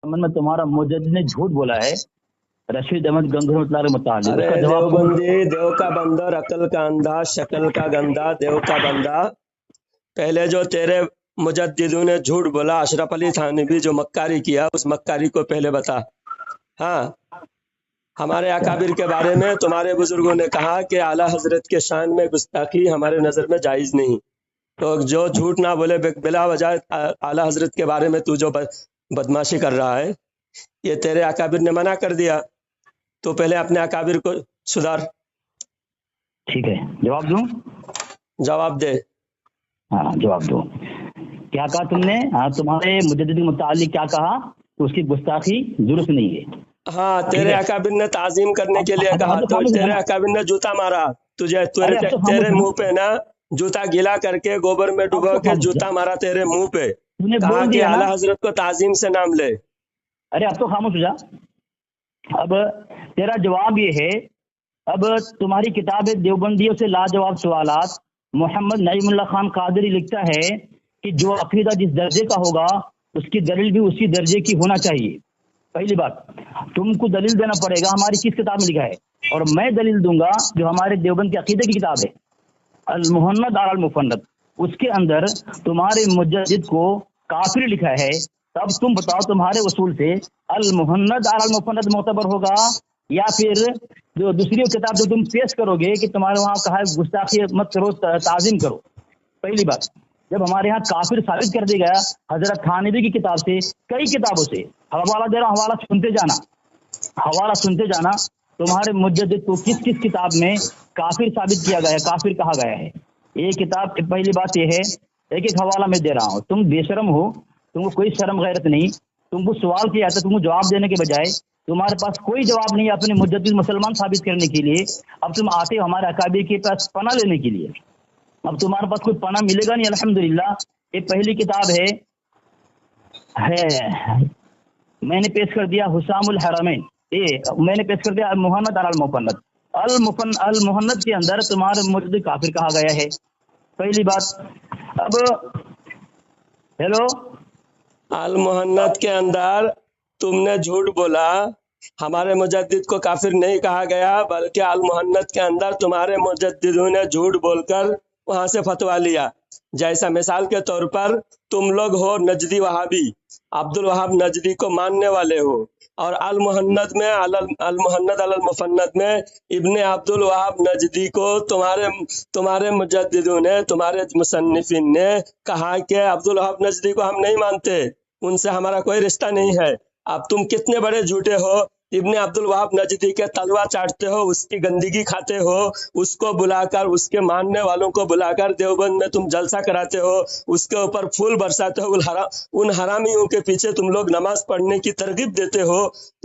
में तुम्हारा मुजद्दिद ने झूठ बोला है रशीद अहमद गंगोह मुतालिक, अरे उसका जवाब तुम देवबंदी, देव का बंदर, अकल का अंधा, शक्ल का गंदा, देव का बंदा। पहले जो तेरे मुजद्दिदों ने झूठ बोला, अशरफ अली थानवी जो मक्कारी किया, उस मक्कारी को पहले बता। हाँ, हमारे अकाबिर के बारे में तुम्हारे बुजुर्गों ने कहा कि आला हजरत के शान में गुस्ताखी हमारे नजर में जायज नहीं। तो जो झूठ ना बोले बिला वजह आला हजरत के बारे में तू जो बदमाशी कर रहा है, ये तेरे अकाबिर ने मना कर दिया। तो पहले अपने अकाबिर को सुधार। ठीक है, जवाब दूं? जवाब दे। हाँ जवाब दो। क्या कहा तुमने? हाँ, तुम्हारे मुजद्दिद के मुतालिक क्या कहा? उसकी गुस्ताखी दुरुस्त नहीं है। हाँ, तेरे अकाबिर ने ताजीम करने के लिए कहा, तो तेरे अकाबिर ने जूता मारा तुझे, तेरे मुंह पे ना जूता गीला करके गोबर में डुबो के जूता मारा तेरे मुंह पे, कहा कि आला हजरत को ताजीम से नाम ले। अरे अब तो खामोश हो जा। अब तेरा जवाब ये है, अब तुम्हारी किताब देवबंदियों से लाजवाब सवालात, मोहम्मद नईमुल्लाह खान कादरी लिखता है कि जो अकीदा जिस दर्जे का होगा उसकी दलील भी उसी दर्जे की होना चाहिए। पहली बात, तुमको दलील देना पड़ेगा हमारी किस किताब में लिखा है, और मैं दलील दूंगा जो हमारे देवबंद के अकीदे की किताब है अल मुहन्नद अल मुफन्नद, उसके अंदर तुम्हारे मुजद्दिद को काफिर लिखा है। तब तुम बताओ तुम्हारे उसूल से अल मुहन्नद अल मुफन्नद मोतबर होगा या फिर जो दूसरी किताब जो तुम पेश करोगे कि तुम्हारे वहां कहा है गुस्ताखी मत करो, ताजीम करो। पहली बात, जब हमारे यहाँ काफिर साबित कर दिया गया हजरत थानवी की किताब से, कई किताबों से, हवाला दे रहा हूं, हवाला सुनते जाना, तुम्हारे मुजद्दिद को किस किस किताब में काफिर साबित किया गया है, काफिर कहा गया है। ये किताब, पहली बात यह है, एक एक हवाला में दे रहा हूँ। तुम बेशरम हो, तुमको कोई शर्म गैरत नहीं, तुमको सवाल किया था, तुमको जवाब देने के बजाय तुम्हारे पास कोई जवाब नहीं है अपने मुजद्दिद मुसलमान साबित करने के लिए। अब तुम आते हो हमारे अकाबिर के पास पना लेने के लिए, अब तुम्हारे पास कोई पना मिलेगा नहीं। अल्हम्दुलिल्लाह, ये पहली किताब है मैंने पेश कर दिया हुसामुल हरमैन, ये मैंने पेश कर दिया अल मुहन्नद अल मुफन्नद। अल मुहन्नद के अंदर तुम्हारे मुजद्दिद काफिर कहा गया है, पहली बात। अब हेलो, अल मुहन्नद के अंदर तुमने झूठ बोला, हमारे मुजद्दिद को काफिर नहीं कहा गया, बल्कि अल मुहन्नद के अंदर तुम्हारे मुजद्दिदों ने झूठ बोलकर वहां से फतवा लिया। जैसा मिसाल के तौर पर तुम लोग हो नजदी वहाबी, अब्दुल वहाब नजदी को मानने वाले हो, और अल मुहन्नद में अल मुहन्नद अल मुफन्नद में इब्ने अब्दुल वहाब नजदी को तुम्हारे मुजद्दिदों ने, तुम्हारे मुसन्निफिन ने कहा कि अब्दुल वहाब नजदी को हम नहीं मानते, उनसे हमारा कोई रिश्ता नहीं है। अब तुम कितने बड़े झूठे हो, इब्ने अब्दुल वहाब नजदी के तलवा चाटते हो, उसकी गंदगी खाते हो, उसको बुलाकर, उसके मानने वालों को बुलाकर देवबंद में तुम जलसा कराते हो, उसके ऊपर फूल बरसाते हो, उन हरामियों के पीछे तुम लोग नमाज पढ़ने की तरगीब देते हो,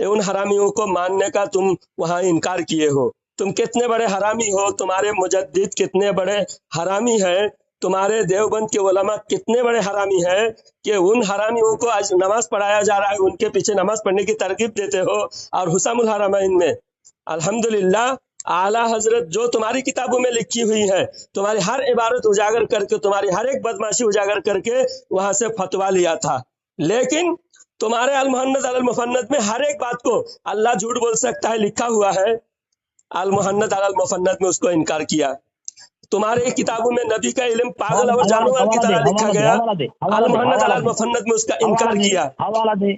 उन हरामियों को मानने का तुम वहां इनकार किए हो। तुम कितने बड़े हरामी हो, तुम्हारे मुजद्दिद कितने बड़े हरामी है, तुम्हारे देवबंद के उलमा कितने बड़े हरामी हैं कि उन हरामियों को आज नमाज पढ़ाया जा रहा है, उनके पीछे नमाज पढ़ने की तरकीब देते हो। और हुसामुल हरमैन में अल्हम्दुलिल्लाह आला हजरत जो तुम्हारी किताबों में लिखी हुई है, तुम्हारी हर इबारत उजागर करके, तुम्हारी हर एक बदमाशी उजागर करके वहां से फतवा लिया था। लेकिन तुम्हारे अल मुहन्नद अल मुफन्नद में हर एक बात को अल्लाह झूठ बोल सकता है लिखा हुआ है, अल मुहन्नद अल मुफन्नद में उसको इनकार किया। तुम्हारे किताबों में नबी का इल्म पागल और जानवर की तरह लिखा गया, अल मुहन्नद अल मुफन्नद में उसका इनकार किया।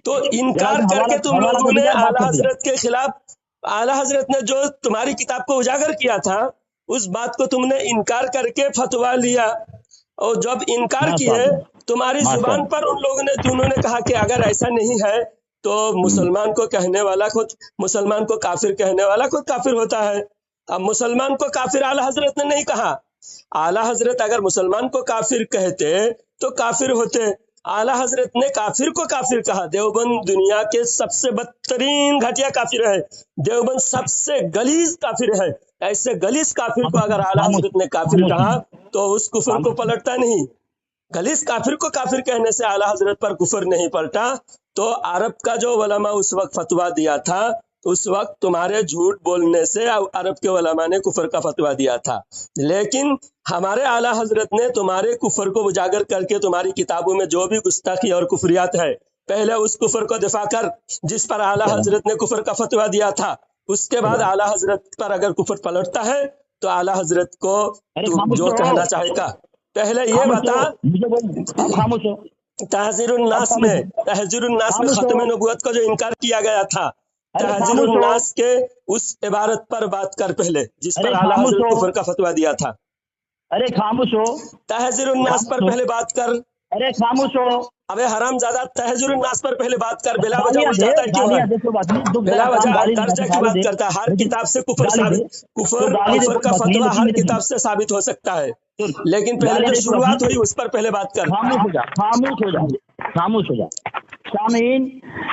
तो इनकार करके तुम लोगों ने आला हजरत के खिलाफ, आला हजरत ने जो तुम्हारी किताब को उजागर किया था, उस बात को तुमने इनकार करके फतवा लिया। और जब इनकार किए, तुम्हारी जुबान पर उन्होंने कहा कि अगर ऐसा नहीं है तो मुसलमान को कहने वाला खुद, मुसलमान को काफिर कहने वाला खुद काफिर होता है। अब मुसलमान को काफिर आला हजरत ने नहीं कहा, आला हजरत अगर मुसलमान को काफिर कहते तो काफिर होते, आला हजरत ने काफिर को काफिर कहा। देवबंद दुनिया के सबसे बदतरीन घटिया काफिर है, देवबंद सबसे गलीज काफिर है। ऐसे गलीज काफिर को अगर आला हजरत ने काफिर कहा तो उस कुफर को पलटता नहीं। गलीज काफिर को काफिर कहने से आला हजरत पर कुफर नहीं पलटा। तो अरब का जो उलमा उस वक्त फतवा दिया था, उस वक्त तुम्हारे झूठ बोलने से अरब के उलमा ने कुफर का फतवा दिया था। लेकिन हमारे आला हजरत ने तुम्हारे कुफर को उजागर करके तुम्हारी किताबों में जो भी गुस्ताखी और कुफरियात है, पहले उस कुफर को दिफा कर जिस पर आला हजरत ने कुफर का फतवा दिया था। उसके बाद आला हजरत पर अगर कुफर पलटता है तो आला हजरत को तू जो कहना चाहेगा। पहले ये बता, खामोश हो। तहजीरुन्नास में खत्म नबूवत का जो इनकार किया गया था, तहजीरुन्नास के उस इबारत पर बात कर पहले जिस पर आला हजरत कुफर का फतवा दिया था। अरे खामोश हो। तहजीरुन्नास पर पहले बात कर। अरे खामोश हो। अबे हरामजादा, तहजीरुन्नास पर पहले बात कर। बिला वजह उलझाता है क्यों है? बिला वजह तर्जा की बात करता है। हर किताब से कुफर का फतवा हर किताब से साबित हो सकता है, लेकिन पहले जो शुरुआत हुई उस पर पहले बात कर। खामोश हो जा। सामीन,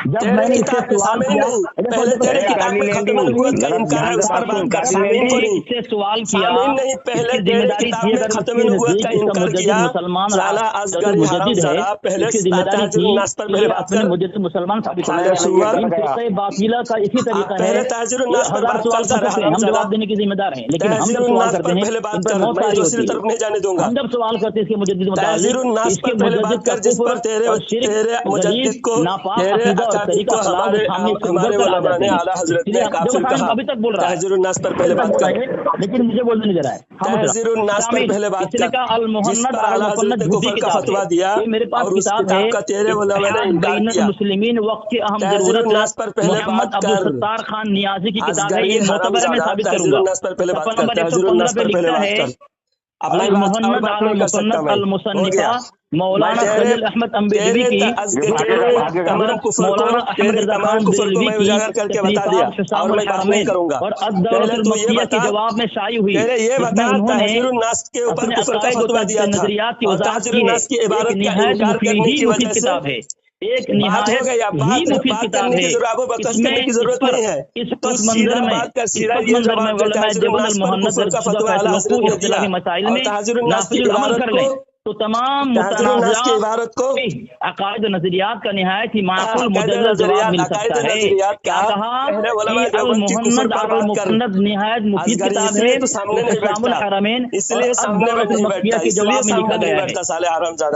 जब मैंने इससे सवाल किया, पहले तेरे किताब में खत्म नबूवत का इनकार है उस पर बात कर। सामीन को नहीं, इससे सवाल किया नहीं, पहले तेरे किताब में खत्म नबूवत का इनकार किया। साला असगरी हरामजादा, पहले तहजीरुन्नास पर पहले बात कर। मुझे मुसलमान साबित साले शुगर बातिला का इसी तरीका है। पहले तहजीरुन्नास पर बात कर। हम जवाब देने की जिम्मेदार हैं, लेकिन हम जब सवाल करते हैं पहले बात कर, मैं दूसरी तरफ नहीं जाने दूंगा। हम जब सवाल करते हैं इसके मुजद्दिद तहजीरुन्नास पर पहले बात कर जिस पर तेरे मुजद्दिद को, तेरे अकाबिर को हमारे उलमा ने आला हजरत ने काफिर कहा। अभी तक बोल रहा है। तहजीरुन्नास पर पहले बात कर, लेकिन मुझे बोलने नहीं दे रहा है। तहजीरुन्नास पर पहले बात कर जिस पर आला हजरत ने कुफर का फतवा दिया मेरे पास और उस किताब का तेरे उलमा ने इनकार किया। मुस्लिमीन वक्त के अहम तहजीरुन्नास पर पहले बात कर। सत्तार खान नियाजी की किताब है, ये मोतबर में साबित करूंगा। तहजीरुन्नास पर पहले बात कर। तहजीरुन्नास पर पहले बात कर। अपना बात नहीं कर सकता मैं। हो गया। मौलाना सलील अहमद अम्बेडवी की तमाम कुफर को मैं उजागर करके बता दिया और मैं बात नहीं करूंगा। और पहले तू ये बता, जवाब में शाई हुई, पहले ये बता, तहजीरुन्नास के ऊपर कुफर का फतवा दिया था और तहजीरुन्नास की इबारत का इनकार करने की वजह से एक बात हो गई। बात करने की जरूरत, बकवास करने की जरूरत नहीं है। तो सीधा बात कर, सीधा ये जवाब दे। तहजीरुन्नास पर कुफर का फतवा आला हजरत ने दिया और तहजीरुन्नास की इबारत को, तो तमाम तहजीरुन्नास की इबारत को अकायद नजरियात का निहायत ही माकूल मुदल्लल जवाब मिल सकता है। क्या कहा? मुसन्नद निहायत मुफीद किताब है, तो सामने नहीं बैठता, हरमैन इसलिए सामने नहीं बैठता, के जवाब में लिखा गया है। साले हरामजादा।